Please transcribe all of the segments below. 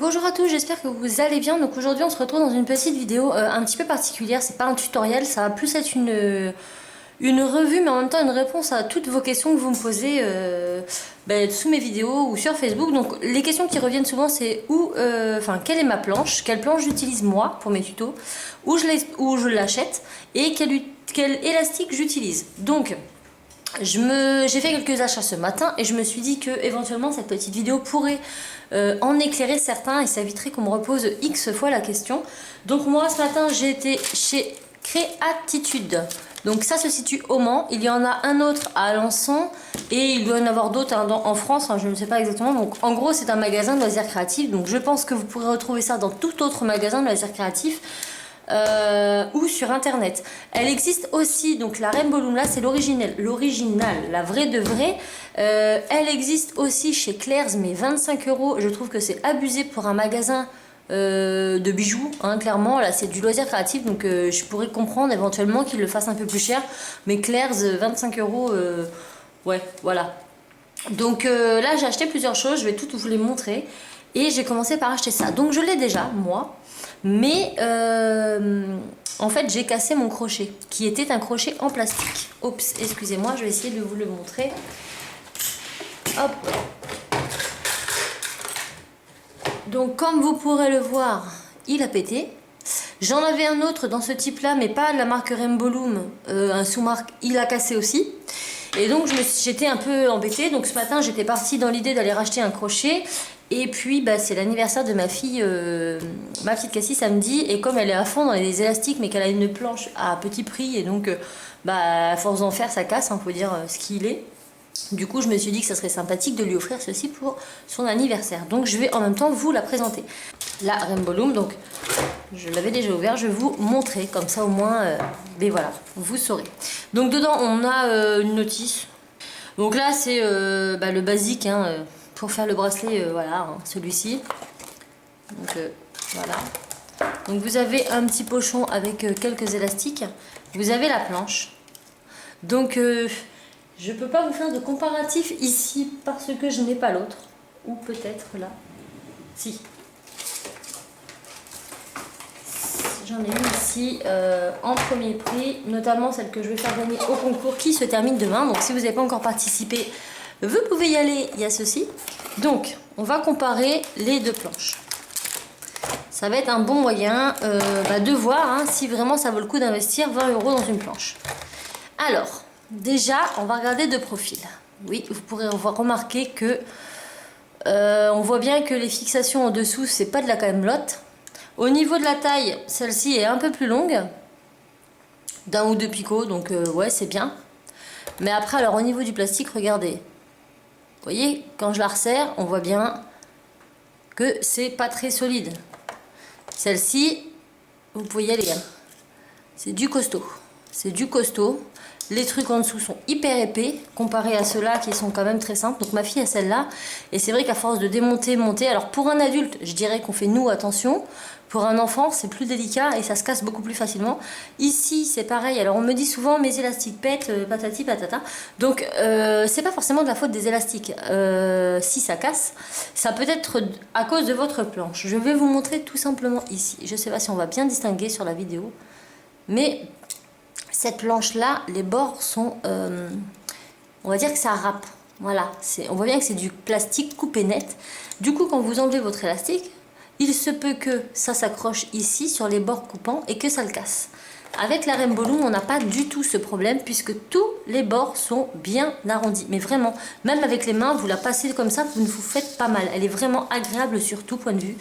Bonjour à tous, j'espère que vous allez bien. Donc aujourd'hui on se retrouve dans une petite vidéo un petit peu particulière. C'est pas un tutoriel, ça va plus être une revue, mais en même temps une réponse à toutes vos questions que vous me posez sous mes vidéos ou sur Facebook. Donc les questions qui reviennent souvent c'est quelle est ma planche, quelle planche j'utilise moi pour mes tutos, où je l'achète et quel élastique j'utilise. Donc j'ai fait quelques achats ce matin et je me suis dit que éventuellement cette petite vidéo pourrait en éclairer certains et ça éviterait qu'on me repose X fois la question. Donc moi ce matin j'ai été chez Créatitude. Donc ça se situe au Mans, il y en a un autre à Alençon et il doit y en avoir d'autres en France, je ne sais pas exactement. Donc en gros c'est un magasin de loisirs créatifs, donc je pense que vous pourrez retrouver ça dans tout autre magasin de loisirs créatifs. Ou sur internet. Elle existe aussi, donc la Rainbow Loom là c'est l'original, la vraie de vraie. Elle existe aussi chez Claire's mais 25 €. Je trouve que c'est abusé pour un magasin de bijoux, clairement. Là c'est du loisir créatif, donc je pourrais comprendre éventuellement qu'ils le fassent un peu plus cher, mais Claire's 25 €, ouais voilà. Donc là j'ai acheté plusieurs choses, je vais toutes vous les montrer et j'ai commencé par acheter ça. Donc je l'ai déjà moi, mais en fait j'ai cassé mon crochet qui était un crochet en plastique. Oups, excusez-moi, je vais essayer de vous le montrer. Hop. Donc comme vous pourrez le voir, il a pété. J'en avais un autre dans ce type là mais pas de la marque Rainbow Loom, un sous-marque, il a cassé aussi. Et donc j'étais un peu embêtée, donc ce matin j'étais partie dans l'idée d'aller racheter un crochet. Et puis c'est l'anniversaire de ma fille, ma petite Cassie samedi, et comme elle est à fond dans les élastiques mais qu'elle a une planche à petit prix et donc à force d'en faire ça casse, faut dire ce qu'il est. Du coup je me suis dit que ça serait sympathique de lui offrir ceci pour son anniversaire. Donc je vais en même temps vous la présenter. La Rainbow Loom, donc je l'avais déjà ouvert, je vais vous montrer comme ça au moins, mais voilà, vous saurez. Donc dedans on a une notice. Donc là c'est le basique pour faire le bracelet, voilà, celui-ci. Donc voilà. Donc vous avez un petit pochon avec quelques élastiques. Vous avez la planche. Donc je peux pas vous faire de comparatif ici parce que je n'ai pas l'autre. Ou peut-être là. Si. J'en ai une ici en premier prix, notamment celle que je vais faire gagner au concours qui se termine demain. Donc si vous n'avez pas encore participé, vous pouvez y aller, il y a ceci. Donc on va comparer les deux planches. Ça va être un bon moyen de voir si vraiment ça vaut le coup d'investir 20 € dans une planche. Alors déjà on va regarder de profil. Oui, vous pourrez remarquer que on voit bien que les fixations en dessous c'est pas de la camelote. Au niveau de la taille, celle-ci est un peu plus longue, d'un ou deux picots, donc ouais c'est bien. Mais après, alors au niveau du plastique, regardez. Vous voyez, quand je la resserre, on voit bien que c'est pas très solide. Celle-ci, vous pouvez y aller. C'est du costaud. C'est du costaud. Les trucs en dessous sont hyper épais comparés à ceux-là qui sont quand même très simples. Donc ma fille a celle-là. Et c'est vrai qu'à force de démonter, monter, alors pour un adulte, je dirais qu'on fait nous attention. Pour un enfant, c'est plus délicat et ça se casse beaucoup plus facilement. Ici, c'est pareil. Alors on me dit souvent mes élastiques pètent, patati patata. Donc c'est pas forcément de la faute des élastiques. Si ça casse, ça peut être à cause de votre planche. Je vais vous montrer tout simplement ici. Je sais pas si on va bien distinguer sur la vidéo, mais cette planche là, les bords sont, on va dire que ça râpe. Voilà, on voit bien que c'est du plastique coupé net. Du coup, quand vous enlevez votre élastique, il se peut que ça s'accroche ici sur les bords coupants et que ça le casse. Avec la Rainbow Loom, on n'a pas du tout ce problème puisque tous les bords sont bien arrondis. Mais vraiment, même avec les mains, vous la passez comme ça, vous ne vous faites pas mal. Elle est vraiment agréable sur tout point de vue.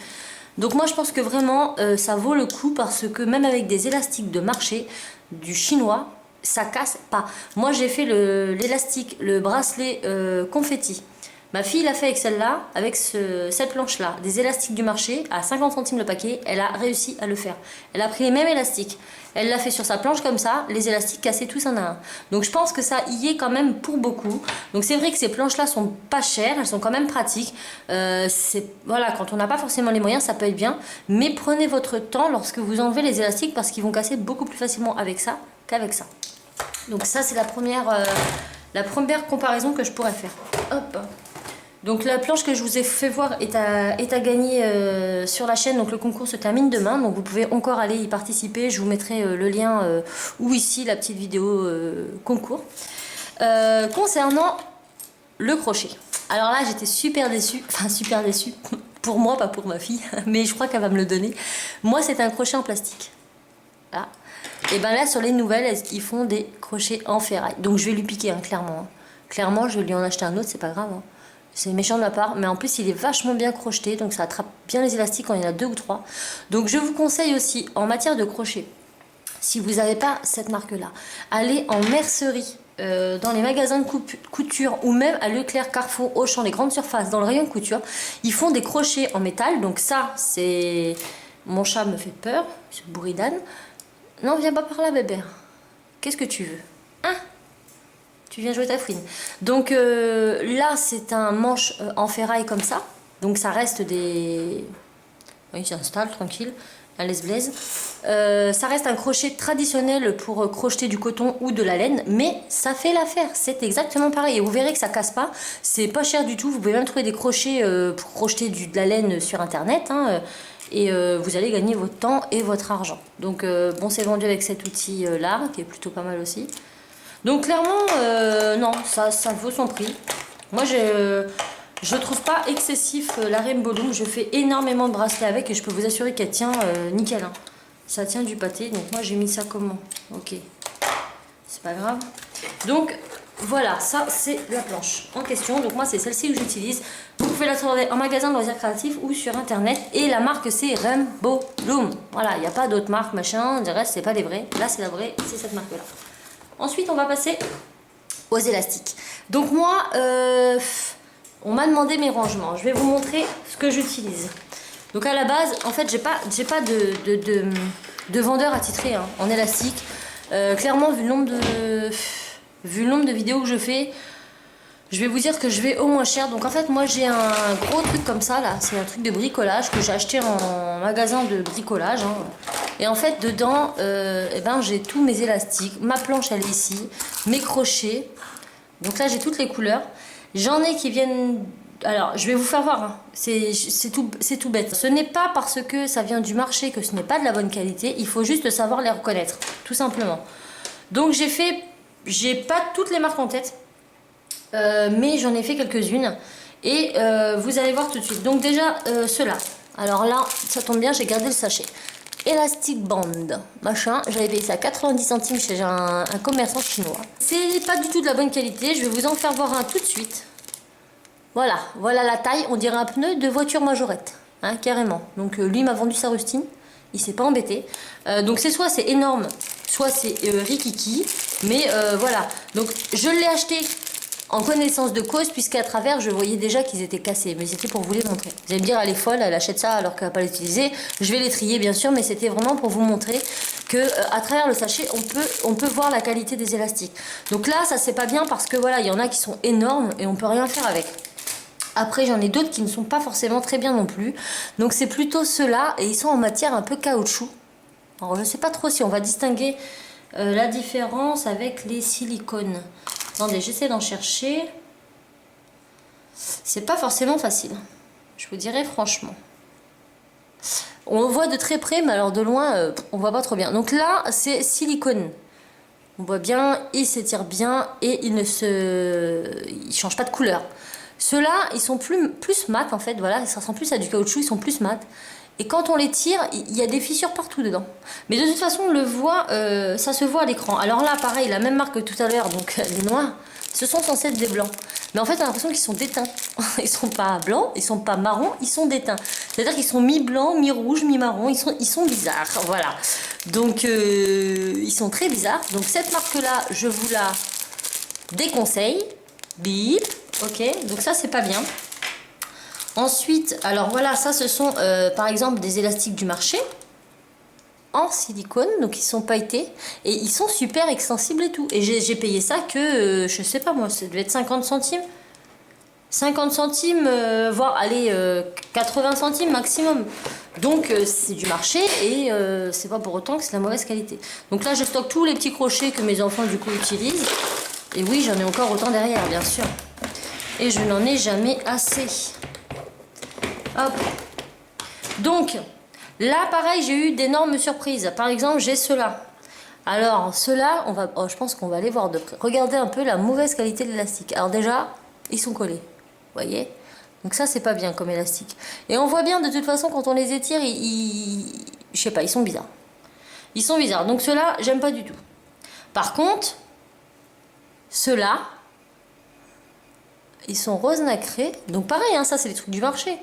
Donc moi, je pense que vraiment, ça vaut le coup parce que même avec des élastiques de marché, du chinois, ça casse pas. Moi, j'ai fait l'élastique, le bracelet confetti. Ma fille l'a fait avec celle-là, avec cette planche-là, des élastiques du marché, à 50 centimes le paquet, elle a réussi à le faire. Elle a pris les mêmes élastiques, elle l'a fait sur sa planche comme ça, les élastiques cassés tous un à un. Donc je pense que ça y est quand même pour beaucoup. Donc c'est vrai que ces planches-là sont pas chères, elles sont quand même pratiques. Voilà, quand on n'a pas forcément les moyens, ça peut être bien. Mais prenez votre temps lorsque vous enlevez les élastiques parce qu'ils vont casser beaucoup plus facilement avec ça qu'avec ça. Donc ça c'est la première comparaison que je pourrais faire. Hop. Donc la planche que je vous ai fait voir est à gagner sur la chaîne. Donc le concours se termine demain. Donc vous pouvez encore aller y participer. Je vous mettrai le lien ou ici la petite vidéo concours. Concernant le crochet. Alors là j'étais super déçue. Enfin super déçue. Pour moi, pas pour ma fille. Mais je crois qu'elle va me le donner. Moi c'est un crochet en plastique. Là. Et ben là sur les nouvelles, ils font des crochets en ferraille. Donc je vais lui piquer hein, clairement. Clairement je vais lui en acheter un autre, c'est pas grave. Hein. C'est méchant de ma part, mais en plus il est vachement bien crocheté, donc ça attrape bien les élastiques quand il y en a 2 ou 3. Donc je vous conseille aussi, en matière de crochet, si vous n'avez pas cette marque-là, allez en mercerie, dans les magasins de couture, ou même à Leclerc, Carrefour, Auchan, les grandes surfaces, dans le rayon couture, ils font des crochets en métal, donc ça, c'est... Mon chat me fait peur, ce bourridane. Non, viens pas par là, bébé. Qu'est-ce que tu veux? Hein? Tu viens jouer ta fouine. Donc là, c'est un manche en ferraille comme ça. Donc ça reste des... Oui, j'installe, tranquille. Un laisse-blaise. Ça reste un crochet traditionnel pour crocheter du coton ou de la laine. Mais ça fait l'affaire. C'est exactement pareil. Et vous verrez que ça casse pas. C'est pas cher du tout. Vous pouvez même trouver des crochets pour crocheter de la laine sur Internet. Hein, et vous allez gagner votre temps et votre argent. Donc bon, c'est vendu avec cet outil-là, qui est plutôt pas mal aussi. Donc clairement, non, ça vaut son prix. Moi, je trouve pas excessif la Rainbow Loom. Je fais énormément de bracelets avec et je peux vous assurer qu'elle tient nickel. Hein. Ça tient du pâté. Donc moi, j'ai mis ça comment? Ok, c'est pas grave. Donc voilà, ça c'est la planche en question. Donc moi, c'est celle-ci que j'utilise. Vous pouvez la trouver en magasin de loisirs créatifs ou sur internet. Et la marque, c'est Rainbow Loom. Voilà, il n'y a pas d'autre marque, machin. Du reste, c'est pas des vrais. Là, c'est la vraie, c'est cette marque-là. Ensuite, on va passer aux élastiques. Donc moi, on m'a demandé mes rangements. Je vais vous montrer ce que j'utilise. Donc à la base, en fait, j'ai pas de vendeur attitré hein, en élastique. Clairement, vu le nombre de vidéos que je fais, je vais vous dire que je vais au moins cher. Donc en fait, moi, j'ai un gros truc comme ça, là. C'est un truc de bricolage que j'ai acheté en magasin de bricolage. Hein. Et en fait, dedans, eh ben, j'ai tous mes élastiques. Ma planche, elle est ici. Mes crochets. Donc là, j'ai toutes les couleurs. J'en ai qui viennent... Alors, je vais vous faire voir. Hein. C'est tout bête. Ce n'est pas parce que ça vient du marché que ce n'est pas de la bonne qualité. Il faut juste savoir les reconnaître. Tout simplement. Donc, j'ai pas toutes les marques en tête. Mais j'en ai fait quelques-unes. Et vous allez voir tout de suite. Donc déjà, ceux-là. Alors là, ça tombe bien, j'ai gardé le sachet. Elastic Band, machin, j'avais payé ça 90 centimes chez un commerçant chinois. C'est pas du tout de la bonne qualité, je vais vous en faire voir un tout de suite. Voilà, voilà la taille, on dirait un pneu de voiture majorette, hein, carrément. Donc lui m'a vendu sa rustine, il s'est pas embêté. Donc soit c'est énorme, soit c'est rikiki, mais voilà. Donc je l'ai acheté en connaissance de cause, puisqu'à travers, je voyais déjà qu'ils étaient cassés. Mais c'était pour vous les montrer. Vous allez me dire, elle est folle, elle achète ça alors qu'elle va pas l'utiliser. Je vais les trier, bien sûr, mais c'était vraiment pour vous montrer que à travers le sachet, on peut voir la qualité des élastiques. Donc là, ça c'est pas bien parce que voilà, il y en a qui sont énormes et on peut rien faire avec. Après, j'en ai d'autres qui ne sont pas forcément très bien non plus. Donc c'est plutôt ceux-là et ils sont en matière un peu caoutchouc. Alors je sais pas trop si on va distinguer la différence avec les silicones. Attendez, j'essaie d'en chercher. C'est pas forcément facile. Je vous dirais franchement. On voit de très près, mais alors de loin, on voit pas trop bien. Donc là, c'est silicone. On voit bien, il s'étire bien et il change pas de couleur. Ceux-là, ils sont plus mat en fait. Voilà, ça ressemble plus à du caoutchouc, ils sont plus mat. Et quand on les tire, il y a des fissures partout dedans. Mais de toute façon, on le voit, ça se voit à l'écran. Alors là, pareil, la même marque que tout à l'heure, donc les noirs, ce sont censés être des blancs. Mais en fait, on a l'impression qu'ils sont déteints. Ils sont pas blancs, ils sont pas marrons, ils sont déteints. C'est-à-dire qu'ils sont mi-blanc, mi-rouge, mi-marron, ils sont bizarres. Voilà. Donc, ils sont très bizarres. Donc cette marque-là, je vous la déconseille. Bip. Ok, donc ça, c'est pas bien. Ensuite, alors voilà, ça ce sont par exemple des élastiques du marché en silicone, donc ils sont pailletés et ils sont super extensibles et tout. Et j'ai payé ça que, je sais pas moi, ça devait être 50 centimes. 50 centimes, voire allez, 80 centimes maximum. Donc c'est du marché et c'est pas pour autant que c'est la mauvaise qualité. Donc là, je stocke tous les petits crochets que mes enfants du coup utilisent. Et oui, j'en ai encore autant derrière, bien sûr. et je n'en ai jamais assez. Hop. Donc, là, pareil, j'ai eu d'énormes surprises. Par exemple, j'ai ceux-là. Alors, ceux-là, je pense qu'on va les voir de près. Regardez un peu la mauvaise qualité de l'élastique. Alors déjà, ils sont collés. Vous voyez? Donc ça, c'est pas bien comme élastique. Et on voit bien, de toute façon, quand on les étire, je sais pas, ils sont bizarres. Ils sont bizarres. Donc ceux-là, j'aime pas du tout. Par contre, ceux-là, ils sont rose nacré. Donc pareil, hein, ça, c'est les trucs du marché.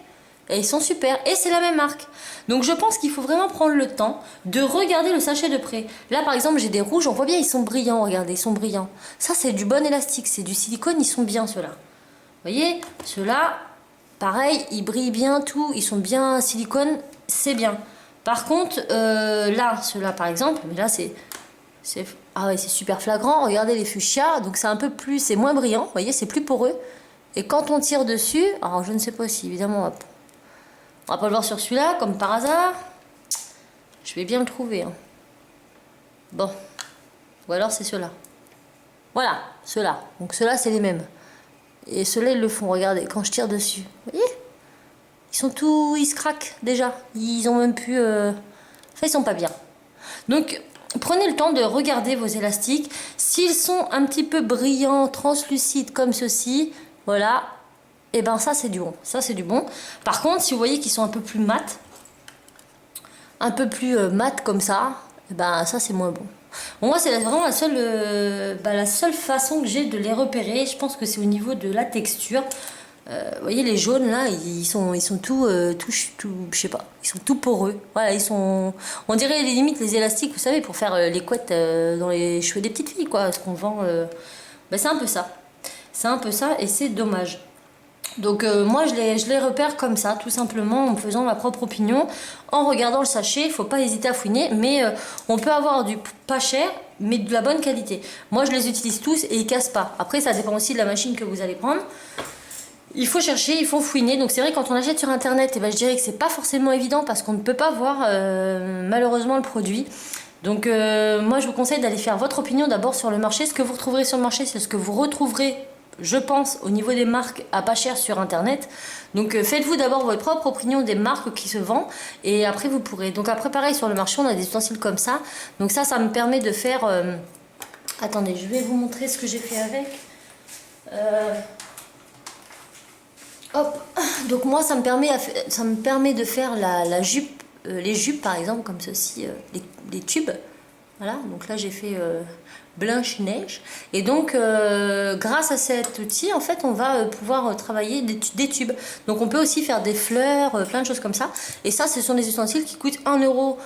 Et ils sont super. Et c'est la même marque. Donc je pense qu'il faut vraiment prendre le temps de regarder le sachet de près. Là par exemple j'ai des rouges, on voit bien ils sont brillants, regardez, ils sont brillants. Ça c'est du bon élastique, c'est du silicone, ils sont bien ceux-là. Vous voyez, ceux-là, pareil, ils brillent bien, tout, ils sont bien silicone, c'est bien. Par contre, là, ceux-là par exemple, mais là ah ouais, c'est super flagrant, regardez les fuchsias, donc c'est un peu plus, c'est moins brillant, vous voyez, c'est plus poreux. Et quand on tire dessus, alors je ne sais pas si évidemment on va pas le voir sur celui-là, comme par hasard. Je vais bien le trouver. Hein. Bon. Ou alors c'est ceux-là. Voilà, ceux-là. Donc ceux-là, c'est les mêmes. Et ceux-là, ils le font. Regardez, quand je tire dessus. Vous voyez? Ils se craquent déjà. Ils ont même plus... Enfin, ils sont pas bien. Donc, prenez le temps de regarder vos élastiques. S'ils sont un petit peu brillants, translucides comme ceci, voilà... Et ben ça c'est du bon, ça c'est du bon. Par contre si vous voyez qu'ils sont un peu plus mat comme ça, et ben ça c'est moins bon. Bon, moi c'est vraiment la seule façon que j'ai de les repérer. Je pense que c'est au niveau de la texture. Vous voyez les jaunes là, ils sont tout, je sais pas, ils sont tout poreux. Voilà, on dirait les limites les élastiques, vous savez, pour faire les couettes dans les cheveux des petites filles quoi, ce qu'on vend. Ben, c'est un peu ça. C'est un peu ça et c'est dommage. Donc moi je les repère comme ça, tout simplement en me faisant ma propre opinion, en regardant le sachet. Il faut pas hésiter à fouiner, mais on peut avoir du pas cher, mais de la bonne qualité. Moi je les utilise tous et ils cassent pas. Après ça dépend aussi de la machine que vous allez prendre. Il faut chercher, il faut fouiner. Donc c'est vrai quand on achète sur internet, et ben, je dirais que c'est pas forcément évident parce qu'on ne peut pas voir malheureusement le produit. Donc moi je vous conseille d'aller faire votre opinion d'abord sur le marché. Ce que vous retrouverez sur le marché, c'est ce que vous retrouverez, je pense, au niveau des marques à pas cher sur internet. Donc faites-vous d'abord votre propre opinion des marques qui se vendent et après vous pourrez. Donc après pareil sur le marché on a des ustensiles comme ça. Donc ça me permet de faire... Attendez, je vais vous montrer ce que j'ai fait avec. Hop. Donc moi ça me permet de faire la jupe, les jupes par exemple comme ceci, les tubes. Voilà, donc là j'ai fait Blanche-Neige. Et donc, grâce à cet outil, en fait, on va pouvoir travailler des tubes. Donc, on peut aussi faire des fleurs, plein de choses comme ça. Et ça, ce sont des ustensiles qui coûtent 1 euro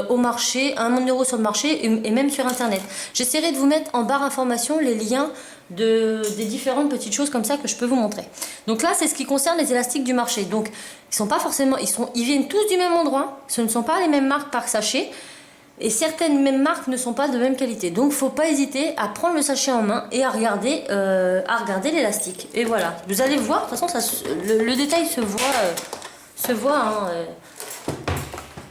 au marché, 1 euro sur le marché et même sur Internet. J'essaierai de vous mettre en barre information les liens des différentes petites choses comme ça que je peux vous montrer. Donc là, c'est ce qui concerne les élastiques du marché. Donc, ils viennent tous du même endroit. Ce ne sont pas les mêmes marques par sachet. Et certaines mêmes marques ne sont pas de même qualité. Donc, faut pas hésiter à prendre le sachet en main et à regarder l'élastique. Et voilà. Vous allez voir. De toute façon, le détail se voit. Hein,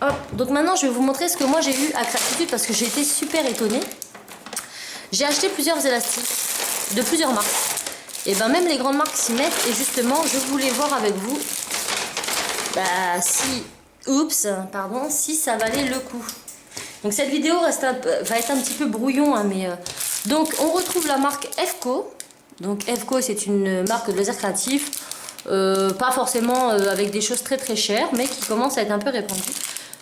Hop. Donc maintenant, je vais vous montrer ce que moi j'ai eu à Craftitude parce que j'ai été super étonnée. J'ai acheté plusieurs élastiques de plusieurs marques. Et ben même les grandes marques s'y mettent. Et justement, je voulais voir avec vous si ça valait le coup. Donc cette vidéo va être un petit peu brouillon, hein, mais donc on retrouve la marque EFCO. Donc EFCO c'est une marque de laser créatif, pas forcément avec des choses très très chères, mais qui commence à être un peu répandue.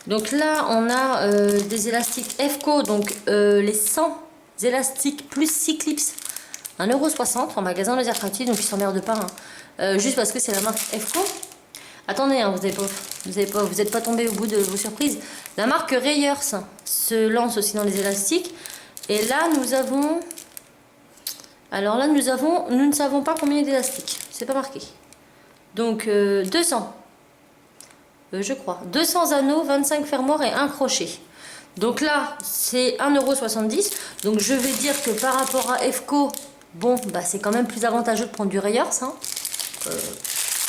Donc là on a des élastiques EFCO, donc les 100 élastiques plus 6 clips, 1,60 € en magasin laser créatif, donc ils s'emmerdent pas, hein, juste parce que c'est la marque EFCO. Attendez, hein, vous n'êtes pas tombé au bout de vos surprises. La marque Rayers se lance aussi dans les élastiques. Et là, nous avons... Alors là, nous ne savons pas combien d'élastiques. C'est pas marqué. Donc, 200. Je crois. 200 anneaux, 25 fermoirs et 1 crochet. Donc là, c'est 1,70 €. Donc, je vais dire que par rapport à EFCO, bon, bah, c'est quand même plus avantageux de prendre du Rayers, hein.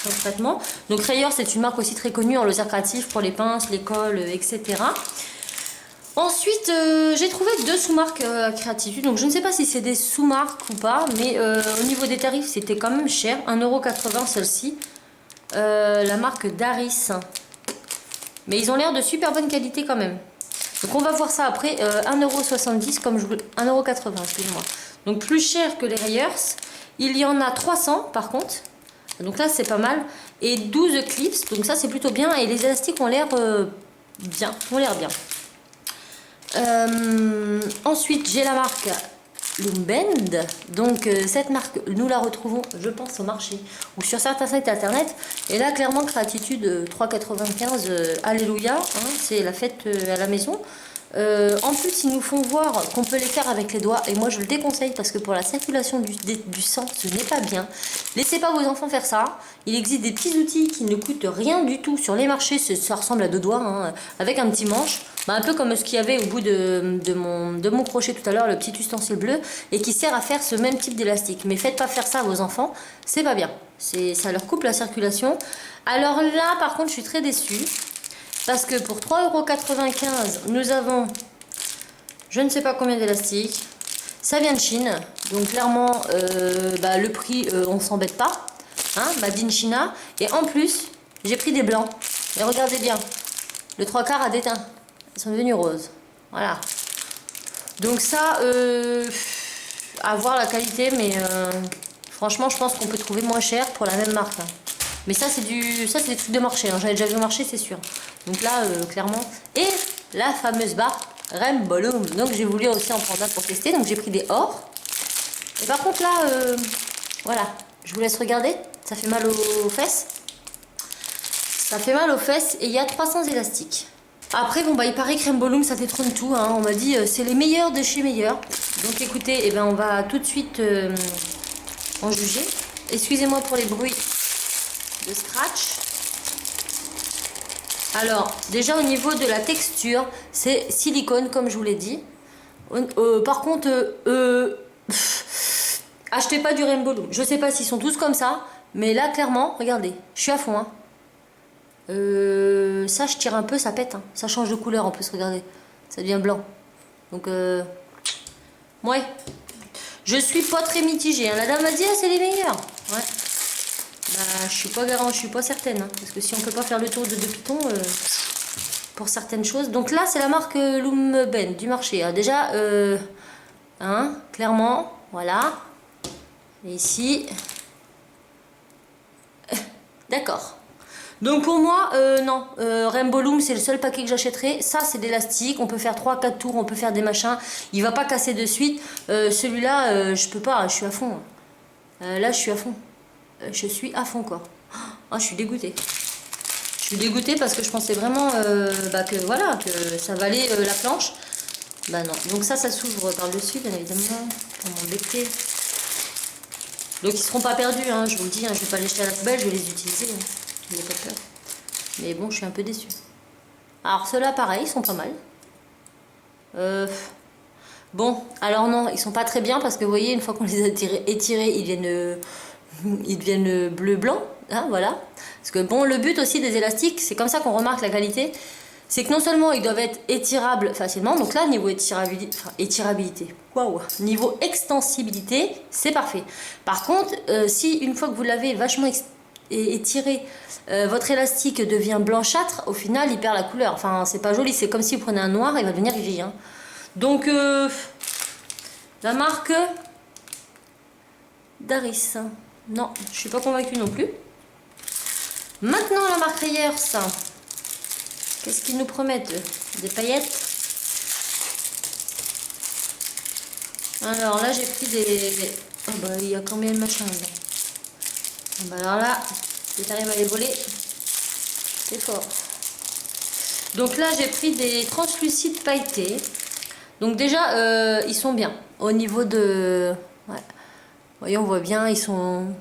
Concrètement. Donc Rayers c'est une marque aussi très connue en laser créatif pour les pinces, les cols, etc. Ensuite, j'ai trouvé deux sous-marques à Créatitude. Donc, je ne sais pas si c'est des sous-marques ou pas. Mais au niveau des tarifs, c'était quand même cher. 1,80 € celle-ci. La marque Daris. Mais ils ont l'air de super bonne qualité quand même. Donc, on va voir ça après. 1,70 € comme je voulais. 1,80 €, excusez-moi. Donc, plus cher que les Rayers. Il y en a 300 par contre. Donc là, c'est pas mal. Et 12 clips. Donc ça, c'est plutôt bien. Et les élastiques ont l'air bien. Ensuite, j'ai la marque Loombend. Donc cette marque, nous la retrouvons, je pense, au marché ou sur certains sites internet. Et là, clairement, Créatitude 3,95 €. Alléluia. Hein, c'est la fête à la maison. En plus, ils nous font voir qu'on peut les faire avec les doigts. Et moi, je le déconseille parce que pour la circulation du sang, ce n'est pas bien. Laissez pas vos enfants faire ça. Il existe des petits outils qui ne coûtent rien du tout sur les marchés. Ça ressemble à deux doigts, hein, avec un petit manche. Bah, un peu comme ce qu'il y avait au bout de mon crochet tout à l'heure, le petit ustensile bleu. Et qui sert à faire ce même type d'élastique. Mais faites pas faire ça à vos enfants. C'est pas bien. Ça leur coupe la circulation. Alors là, par contre, je suis très déçue. Parce que pour 3,95 €, nous avons je ne sais pas combien d'élastiques. Ça vient de Chine. Donc clairement, le prix, on s'embête pas. Hein, Made in China. Et en plus, j'ai pris des blancs. Et regardez bien. Le 3/4 a déteint. Ils sont devenus roses. Voilà. Donc ça, à voir la qualité. Mais franchement, je pense qu'on peut trouver moins cher pour la même marque. Hein. Mais ça, c'est des trucs de marché. Hein. J'avais déjà vu au marché, c'est sûr. Donc là, clairement. Et la fameuse barre Rainbow Loom. Donc j'ai voulu aussi en prendre un pour tester. Donc j'ai pris des or. Et par contre là, voilà. Je vous laisse regarder. Ça fait mal aux fesses. Ça fait mal aux fesses. Et il y a 300 élastiques. Après, bon, il paraît que Rainbow Loom, ça détrône tout. Hein. On m'a dit, c'est les meilleurs de chez meilleurs. Donc écoutez, on va tout de suite en juger. Excusez-moi pour les bruits de scratch. Alors, déjà au niveau de la texture, c'est silicone comme je vous l'ai dit. Par contre, achetez pas du Rainbow Loom. Je sais pas s'ils sont tous comme ça, mais là clairement, regardez, je suis à fond. Hein. Ça, je tire un peu, ça pète. Hein. Ça change de couleur en plus, regardez. Ça devient blanc. Donc, ouais. Je suis pas très mitigée. Hein. La dame m'a dit, ah, c'est les meilleurs. Ouais. Je suis pas garant, je suis pas certaine. Hein, parce que si on peut pas faire le tour de deux pitons pour certaines choses. Donc là, c'est la marque Loombend du marché. Alors déjà, clairement, voilà. Et ici. D'accord. Donc pour moi, non. Rainbow Loom, c'est le seul paquet que j'achèterai. Ça, c'est d'élastique. On peut faire 3-4 tours, on peut faire des machins. Il va pas casser de suite. Celui-là, je peux pas, je suis à fond. Là, je suis à fond. Je suis à fond quoi. Oh, je suis dégoûtée. Je suis dégoûtée parce que je pensais vraiment que ça valait la planche. Bah non. Donc ça s'ouvre par le dessus bien évidemment pour m'embêter. Donc ils seront pas perdus, hein, je vous le dis. Hein, je vais pas les jeter à la poubelle, je vais les utiliser. Hein. N'ayez pas peur. Mais bon, je suis un peu déçue. Alors ceux-là, pareil, ils sont pas mal. Bon, alors non, ils sont pas très bien parce que vous voyez, une fois qu'on les a étirés, ils deviennent bleu-blanc, hein, voilà. Parce que bon, le but aussi des élastiques, c'est comme ça qu'on remarque la qualité, c'est que non seulement ils doivent être étirables facilement, donc là, niveau étirabilité, waouh, niveau extensibilité, c'est parfait. Par contre, si une fois que vous l'avez vachement étiré, votre élastique devient blanchâtre, au final, il perd la couleur. Enfin, c'est pas joli, c'est comme si vous prenez un noir, il va devenir gris. Hein. Donc, la marque Daris. Non, je suis pas convaincue non plus. Maintenant, la marque Rayers. Qu'est-ce qu'ils nous promettent? Des paillettes. Alors là, j'ai pris des... Oh bah, il y a combien de machins dedans? Oh bah alors là, si tu arrives à les voler, c'est fort. Donc là, j'ai pris des translucides pailletés. Donc déjà, ils sont bien. Au niveau de... Ouais. Vous voyez, on voit bien, ils sont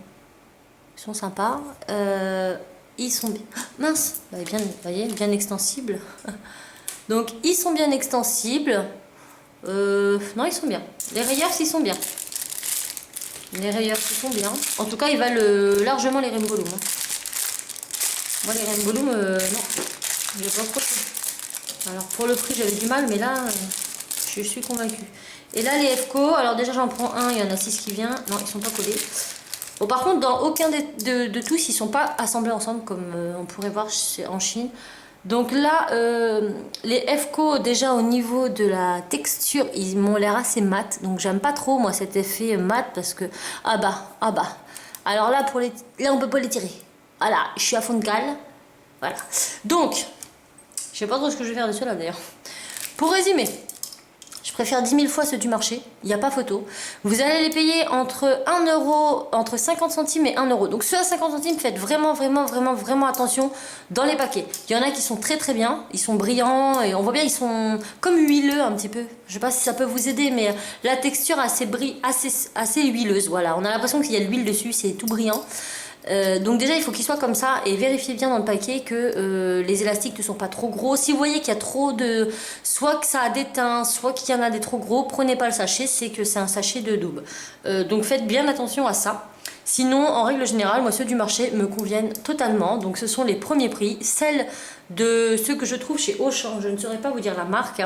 sympas. Ils sont bien... Mince, bien, vous voyez, bien extensibles. Donc, ils sont bien extensibles. Non, ils sont bien. Les rayures, ils sont bien. Les rayures, ils sont bien. En tout cas, ils valent largement les Rainbow Loom. Moi, les Rainbow Loom, non. Je vais pas trop. Alors pour le prix j'avais du mal, mais là je suis convaincue. Et là les FCO, alors déjà j'en prends un, il y en a 6 qui viennent. Non, ils sont pas collés. Bon, par contre dans aucun de tous ils sont pas assemblés ensemble comme on pourrait voir en Chine. Donc là les FCO déjà au niveau de la texture ils m'ont l'air assez mat. Donc j'aime pas trop moi cet effet mat parce que ah bah. Alors là là on peut pas les tirer. Voilà, je suis à fond de cale. Voilà. Donc je sais pas trop ce que je vais faire de cela d'ailleurs. Pour résumer, je préfère 10 000 fois ceux du marché, il n'y a pas photo. Vous allez les payer entre 1 euro, entre 50 centimes et 1 euro. Donc ceux à 50 centimes, faites vraiment attention dans les paquets. Il y en a qui sont très bien, ils sont brillants et on voit bien ils sont comme huileux un petit peu. Je sais pas si ça peut vous aider, mais la texture assez huileuse. Voilà, on a l'impression qu'il y a de l'huile dessus, c'est tout brillant. Donc déjà il faut qu'il soit comme ça et vérifiez bien dans le paquet que les élastiques ne sont pas trop gros. Si vous voyez qu'il y a trop de... soit que ça a des teints, soit qu'il y en a des trop gros, prenez pas le sachet, c'est que c'est un sachet de double. Donc faites bien attention à ça. Sinon en règle générale moi ceux du marché me conviennent totalement. Donc ce sont les premiers prix. Celles de ceux que je trouve chez Auchan, je ne saurais pas vous dire la marque,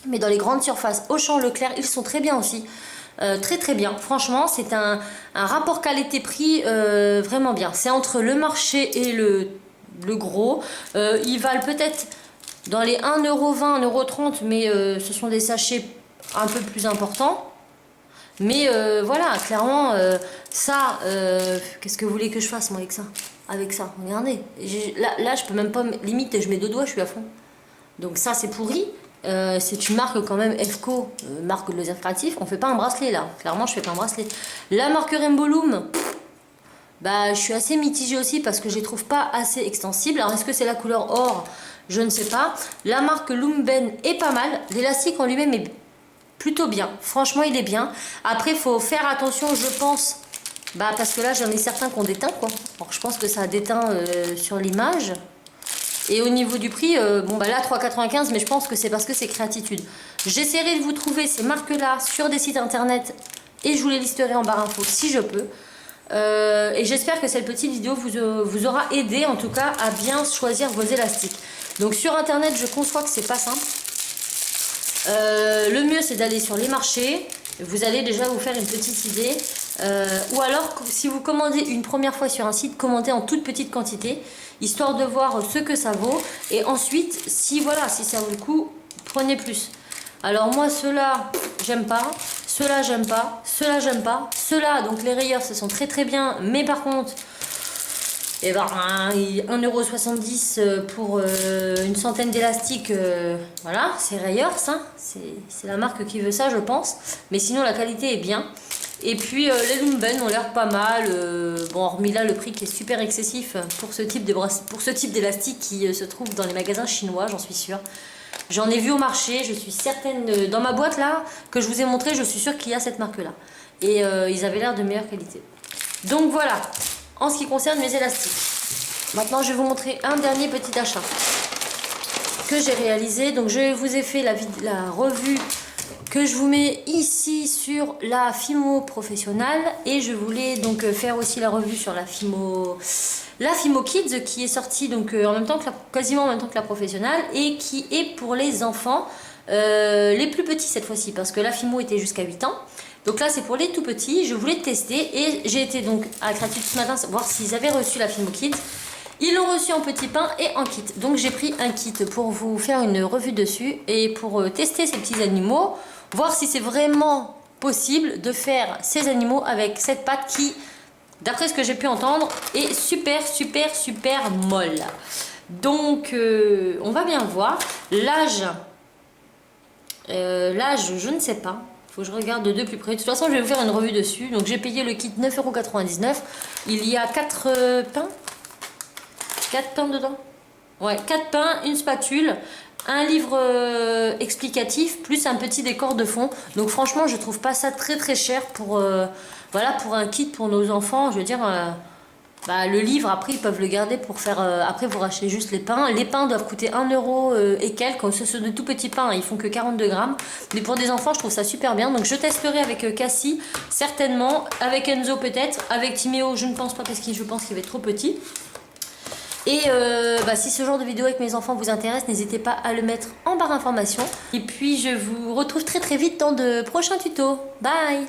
mais dans les grandes surfaces Auchan, Leclerc, ils sont très bien aussi. Très bien, franchement c'est un rapport qualité-prix vraiment bien. C'est entre le marché et le gros. Ils valent peut-être dans les 1,20 €, 1,30 €, mais ce sont des sachets un peu plus importants. Mais voilà, clairement ça, qu'est-ce que vous voulez que je fasse moi avec ça, regardez, là je peux même pas, limite je mets 2 doigts, je suis à fond. Donc ça c'est pourri. C'est une marque quand même FCO, marque de loisirs créatifs. On fait pas un bracelet là, clairement je fais pas un bracelet. La marque Rainbow Loom, bah je suis assez mitigée aussi parce que je les trouve pas assez extensibles. Alors est-ce que c'est la couleur or? Je ne sais pas. La marque Loomben est pas mal, l'élastique en lui-même est plutôt bien, franchement il est bien. Après il faut faire attention je pense, bah parce que là j'en ai certains qui ont des teints quoi. Alors je pense que ça a des teints sur l'image. Et au niveau du prix, bon bah là 3,95 €, mais je pense que c'est parce que c'est Créatitude. J'essaierai de vous trouver ces marques-là sur des sites internet et je vous les listerai en barre info si je peux. Et j'espère que cette petite vidéo vous aura aidé en tout cas à bien choisir vos élastiques. Donc sur internet, je conçois que c'est pas simple. Le mieux c'est d'aller sur les marchés. Vous allez déjà vous faire une petite idée. Ou alors si vous commandez une première fois sur un site, commandez en toute petite quantité, histoire de voir ce que ça vaut. Et ensuite, si ça vaut le coup, prenez plus. Alors moi ceux-là j'aime pas, ceux-là j'aime pas, ceux-là j'aime pas, ceux-là donc les rayures ce sont très bien, mais par contre et ben 1,70 € pour une centaine d'élastiques, voilà, c'est Rayers, hein, c'est la marque qui veut ça je pense, mais sinon la qualité est bien. Et puis les Loomben ont l'air pas mal, bon hormis là le prix qui est super excessif pour ce type d'élastique qui se trouve dans les magasins chinois, j'en suis sûre. J'en ai vu au marché, je suis certaine, dans ma boîte là, que je vous ai montré, je suis sûre qu'il y a cette marque là. Et ils avaient l'air de meilleure qualité. Donc voilà, en ce qui concerne mes élastiques. Maintenant je vais vous montrer un dernier petit achat que j'ai réalisé. Donc je vous ai fait la revue que je vous mets ici sur la Fimo professionnelle. Et je voulais donc faire aussi la revue sur la Fimo Kids qui est sortie donc en même temps que quasiment en même temps que la professionnelle et qui est pour les enfants les plus petits cette fois-ci parce que la Fimo était jusqu'à 8 ans. Donc là c'est pour les tout petits, je voulais tester et j'ai été donc à Créatitude ce matin voir s'ils avaient reçu la Fimo Kids. Ils l'ont reçu en petit pain et en kit. Donc j'ai pris un kit pour vous faire une revue dessus et pour tester ces petits animaux, voir si c'est vraiment possible de faire ces animaux avec cette pâte qui, d'après ce que j'ai pu entendre, est super molle. Donc on va bien voir. L'âge, je ne sais pas. Faut que je regarde de plus près. De toute façon, je vais vous faire une revue dessus. Donc j'ai payé le kit 9,99 €. Il y a 4 pains. 4 pains dedans. Ouais, 4 pains, une spatule, un livre explicatif, plus un petit décor de fond. Donc franchement, je trouve pas ça très cher pour, voilà, pour un kit pour nos enfants. Je veux dire, le livre, après, ils peuvent le garder pour faire... après, vous rachetez juste les pains. Les pains doivent coûter 1 € et quelques. Ce sont de tout petits pains, hein, ils font que 42 grammes. Mais pour des enfants, je trouve ça super bien. Donc je testerai avec Cassie, certainement. Avec Enzo peut-être. Avec Timéo, je ne pense pas parce que je pense qu'il va être trop petit. Et si ce genre de vidéo avec mes enfants vous intéresse, n'hésitez pas à le mettre en barre d'informations. Et puis je vous retrouve très très vite dans de prochains tutos. Bye!